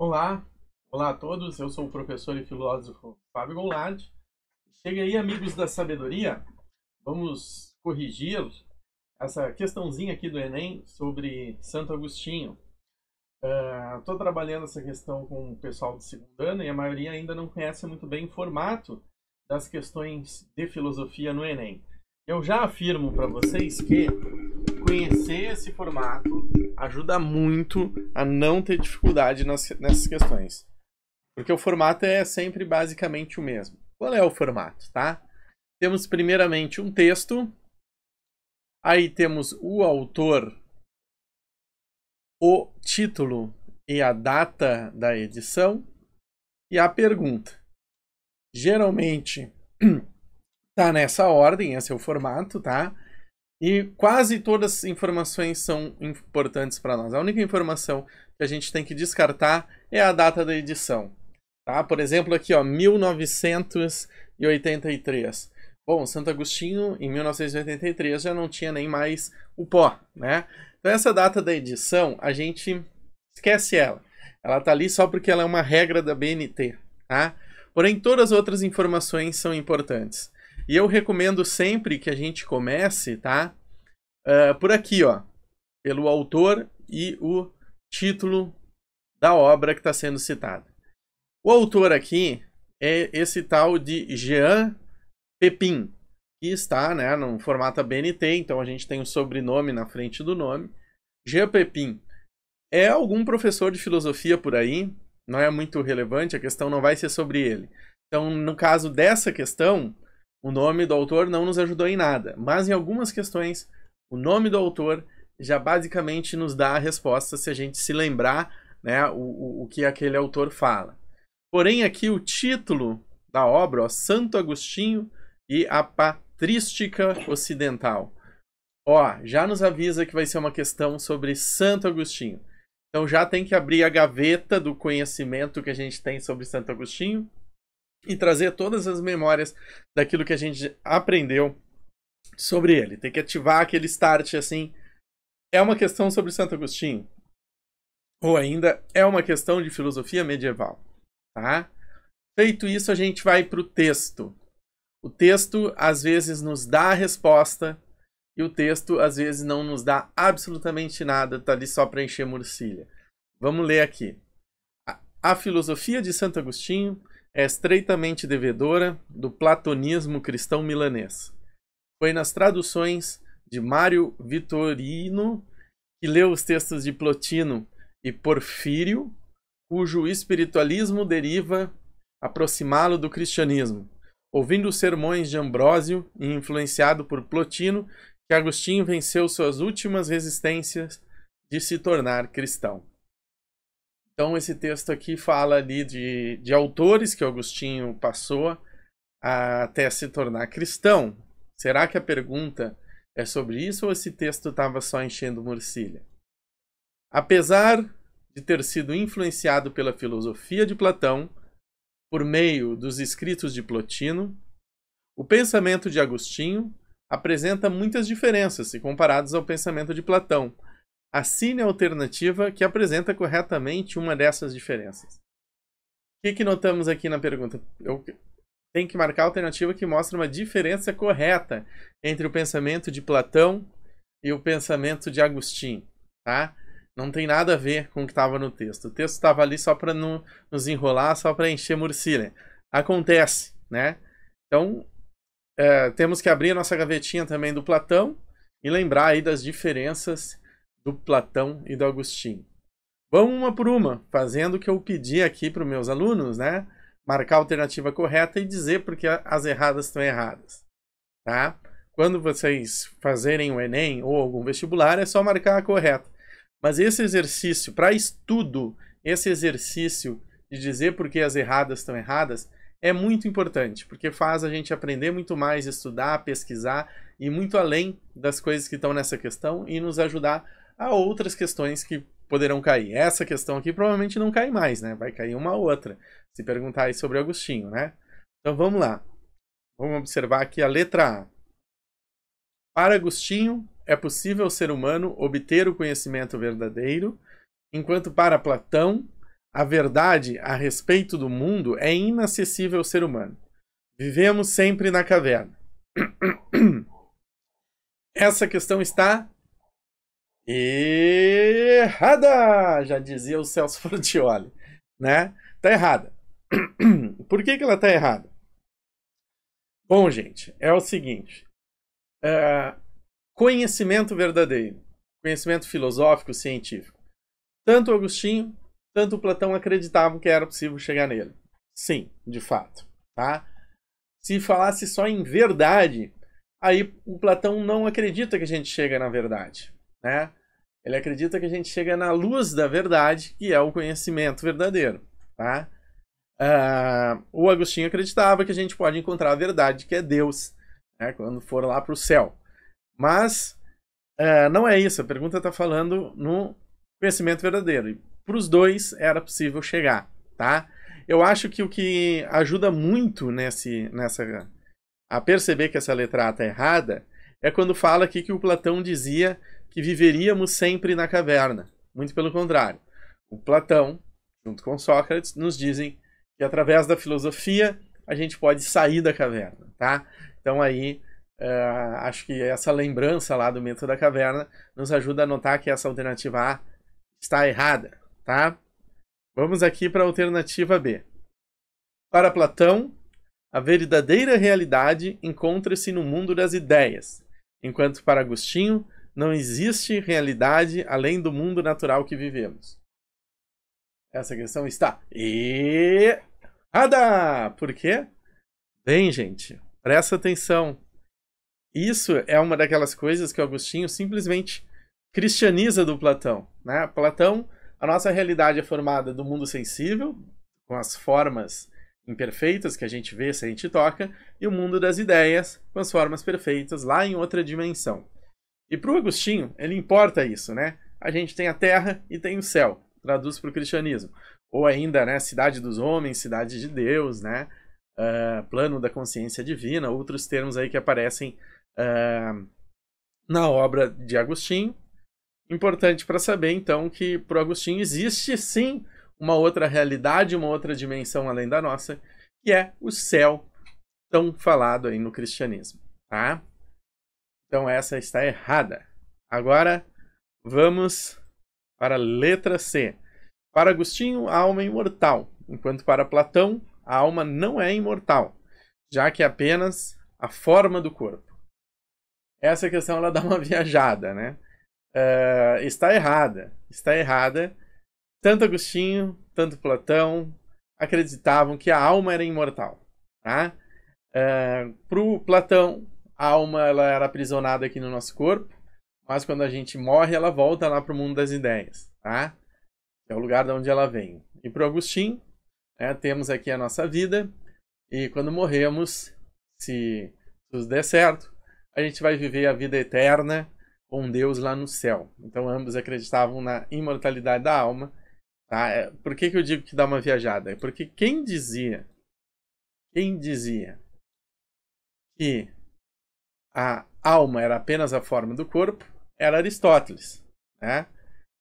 Olá, olá a todos, eu sou o professor e filósofo Fábio Goulart. Chega aí, amigos da sabedoria, vamos corrigir essa questãozinha aqui do Enem sobre Santo Agostinho. Estou trabalhando essa questão com o pessoal do segundo ano e a maioria ainda não conhece muito bem o formato das questões de filosofia no Enem. Eu já afirmo para vocês que conhecer esse formato ajuda muito a não ter dificuldade nessas questões. Porque o formato é sempre basicamente o mesmo. Qual é o formato, tá? Temos primeiramente um texto, aí temos o autor, o título e a data da edição e a pergunta. Geralmente tá nessa ordem, esse é o formato, tá? E quase todas as informações são importantes para nós. A única informação que a gente tem que descartar é a data da edição. Tá? Por exemplo, aqui, ó, 1983. Bom, Santo Agostinho, em 1983, já não tinha nem mais o pó, né? Então, essa data da edição, a gente esquece ela. Ela tá ali só porque ela é uma regra da BNT, tá? Porém, todas as outras informações são importantes. E eu recomendo sempre que a gente comece, tá? Por aqui, ó. Pelo autor e o título da obra que está sendo citada. O autor aqui é esse tal de Jean Pepin, que está, né, no formato BNT, então a gente tem o sobrenome na frente do nome. Jean Pepin é algum professor de filosofia por aí, não é muito relevante, a questão não vai ser sobre ele. Então, no caso dessa questão, o nome do autor não nos ajudou em nada, mas em algumas questões, o nome do autor já basicamente nos dá a resposta se a gente se lembrar, né, o que aquele autor fala. Porém, aqui o título da obra, ó, Santo Agostinho e a Patrística Ocidental. Ó, já nos avisa que vai ser uma questão sobre Santo Agostinho. Então já tem que abrir a gaveta do conhecimento que a gente tem sobre Santo Agostinho e trazer todas as memórias daquilo que a gente aprendeu sobre ele. Tem que ativar aquele start assim. É uma questão sobre Santo Agostinho. Ou ainda é uma questão de filosofia medieval. Tá? Feito isso, a gente vai para o texto. O texto às vezes nos dá a resposta e o texto às vezes não nos dá absolutamente nada, está ali só para encher murcilha. Vamos ler aqui. A filosofia de Santo Agostinho é estreitamente devedora do platonismo cristão milanês. Foi nas traduções de Mário Vitorino que leu os textos de Plotino e Porfírio, cujo espiritualismo deriva aproximá-lo do cristianismo. Ouvindo os sermões de Ambrósio e influenciado por Plotino, que Agostinho venceu suas últimas resistências de se tornar cristão. Então esse texto aqui fala ali de autores que Agostinho passou até se tornar cristão. Será que a pergunta é sobre isso ou esse texto estava só enchendo murcilha? Apesar de ter sido influenciado pela filosofia de Platão, por meio dos escritos de Plotino, o pensamento de Agostinho apresenta muitas diferenças se comparados ao pensamento de Platão. Assine a alternativa que apresenta corretamente uma dessas diferenças. O que notamos aqui na pergunta? Eu tenho que marcar a alternativa que mostra uma diferença correta entre o pensamento de Platão e o pensamento de Agostinho, tá? Não tem nada a ver com o que estava no texto. O texto estava ali só para nos enrolar, só para encher murcilha. Acontece, né? Então, temos que abrir a nossa gavetinha também do Platão e lembrar aí das diferenças do Platão e do Agostinho. Vamos uma por uma, fazendo o que eu pedi aqui para os meus alunos, né? Marcar a alternativa correta e dizer porque as erradas estão erradas, tá? Quando vocês fazerem o Enem ou algum vestibular, é só marcar a correta. Mas esse exercício, para estudo, esse exercício de dizer por que as erradas estão erradas, é muito importante, porque faz a gente aprender muito mais, estudar, pesquisar, e muito além das coisas que estão nessa questão e nos ajudar a outras questões que poderão cair. Essa questão aqui provavelmente não cai mais, né? Vai cair uma outra, se perguntar aí sobre Agostinho, né? Então vamos lá. Vamos observar aqui a letra A. Para Agostinho, é possível ao ser humano obter o conhecimento verdadeiro, enquanto para Platão, a verdade a respeito do mundo é inacessível ao ser humano. Vivemos sempre na caverna. Essa questão está errada, já dizia o Celso Portiolli, né? Está errada. Por que ela está errada? Bom, gente, é o seguinte. Conhecimento verdadeiro, conhecimento filosófico, científico. Tanto Agostinho, tanto Platão acreditavam que era possível chegar nele. Sim, de fato. Tá? Se falasse só em verdade, aí o Platão não acredita que a gente chega na verdade. Né? Ele acredita que a gente chega na luz da verdade, que é o conhecimento verdadeiro. Tá? O Agostinho acreditava que a gente pode encontrar a verdade, que é Deus, né, quando for lá para o céu. Mas não é isso. A pergunta está falando no conhecimento verdadeiro. E para os dois era possível chegar. Tá? Eu acho que o que ajuda muito a perceber que essa letra A está errada é quando fala aqui que o Platão dizia que viveríamos sempre na caverna. Muito pelo contrário. O Platão, junto com Sócrates, nos dizem que através da filosofia a gente pode sair da caverna, tá? Então aí acho que essa lembrança lá do mito da caverna nos ajuda a notar que essa alternativa A está errada, tá? Vamos aqui para a alternativa B. Para Platão, a verdadeira realidade encontra-se no mundo das ideias, enquanto para Agostinho não existe realidade além do mundo natural que vivemos. Essa questão está errada! Por quê? Bem, gente, presta atenção. Isso é uma daquelas coisas que o Agostinho simplesmente cristianiza do Platão. Né? Platão, a nossa realidade é formada do mundo sensível, com as formas imperfeitas que a gente vê se a gente toca, e o mundo das ideias, com as formas perfeitas, lá em outra dimensão. E para o Agostinho, ele importa isso, né? A gente tem a terra e tem o céu, traduz para o cristianismo. Ou ainda, né, cidade dos homens, cidade de Deus, né? Plano da consciência divina, outros termos aí que aparecem na obra de Agostinho. Importante para saber, então, que para o Agostinho existe, sim, uma outra realidade, uma outra dimensão além da nossa, que é o céu, tão falado aí no cristianismo, tá? Então essa está errada. Agora vamos para a letra C. Para Agostinho, a alma é imortal, enquanto para Platão, a alma não é imortal, já que é apenas a forma do corpo. Essa questão ela dá uma viajada, né? Está errada. Está errada. Tanto Agostinho, tanto Platão acreditavam que a alma era imortal. Tá? Para o Platão, a alma ela era aprisionada aqui no nosso corpo, mas quando a gente morre, ela volta lá para o mundo das ideias. Tá? É o lugar de onde ela vem. E para o Agostinho, temos aqui a nossa vida, e quando morremos, se tudo der certo, a gente vai viver a vida eterna com Deus lá no céu. Então ambos acreditavam na imortalidade da alma. Tá? Por que eu digo que dá uma viajada? Porque quem dizia que a alma era apenas a forma do corpo era Aristóteles. Né?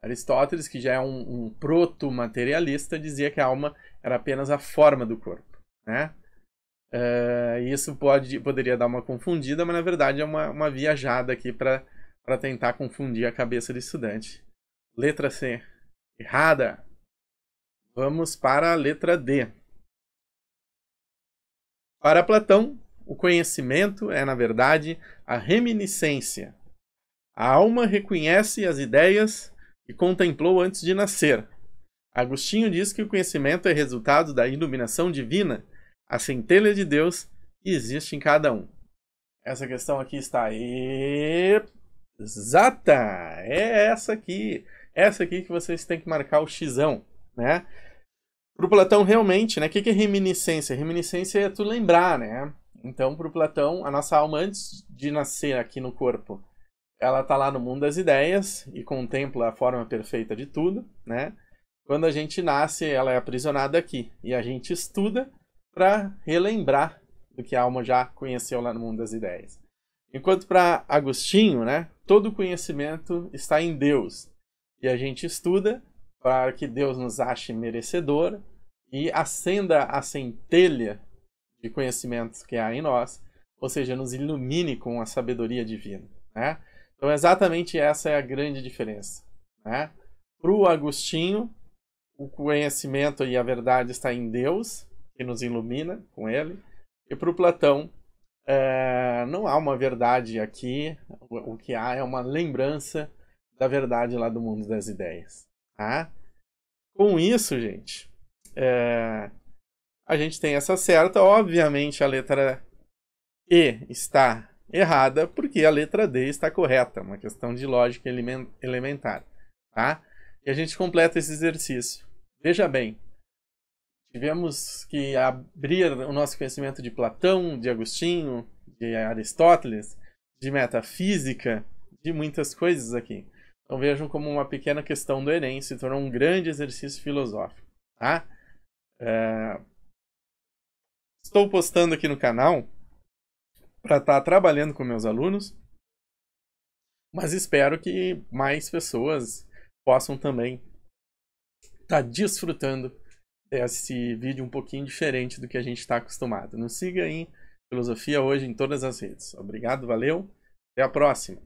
Aristóteles, que já é um proto-materialista, dizia que a alma era apenas a forma do corpo. Né? Isso poderia dar uma confundida, mas na verdade é uma viajada aqui para tentar confundir a cabeça do estudante. Letra C, errada. Vamos para a letra D. Para Platão, o conhecimento é, na verdade, a reminiscência. A alma reconhece as ideias que contemplou antes de nascer. Agostinho diz que o conhecimento é resultado da iluminação divina, a centelha de Deus que existe em cada um. Essa questão aqui está exata. É essa aqui. Essa aqui que vocês têm que marcar o xizão, né? Para o Platão, realmente, né? O que é reminiscência? Reminiscência é tu lembrar, né? Então, para o Platão, a nossa alma, antes de nascer aqui no corpo, ela está lá no mundo das ideias e contempla a forma perfeita de tudo, né? Quando a gente nasce, ela é aprisionada aqui. E a gente estuda para relembrar do que a alma já conheceu lá no mundo das ideias. Enquanto para Agostinho, né, todo conhecimento está em Deus. E a gente estuda para que Deus nos ache merecedor e acenda a centelha de conhecimentos que há em nós, ou seja, nos ilumine com a sabedoria divina, né? Então, exatamente essa é a grande diferença, né? Para o Agostinho, o conhecimento e a verdade está em Deus, que nos ilumina com ele, e para o Platão, não há uma verdade aqui, o que há é uma lembrança da verdade lá do mundo das ideias. Tá? Com isso, gente, a gente tem essa certa. Obviamente a letra E está errada, porque a letra D está correta, uma questão de lógica elementar. Tá? E a gente completa esse exercício. Veja bem, tivemos que abrir o nosso conhecimento de Platão, de Agostinho, de Aristóteles, de metafísica, de muitas coisas aqui. Então vejam como uma pequena questão do Enem se tornou um grande exercício filosófico. Tá? Estou postando aqui no canal para estar trabalhando com meus alunos, mas espero que mais pessoas possam também estar desfrutando desse vídeo um pouquinho diferente do que a gente está acostumado. Nos siga aí, Filosofia Hoje, em todas as redes. Obrigado, valeu, até a próxima!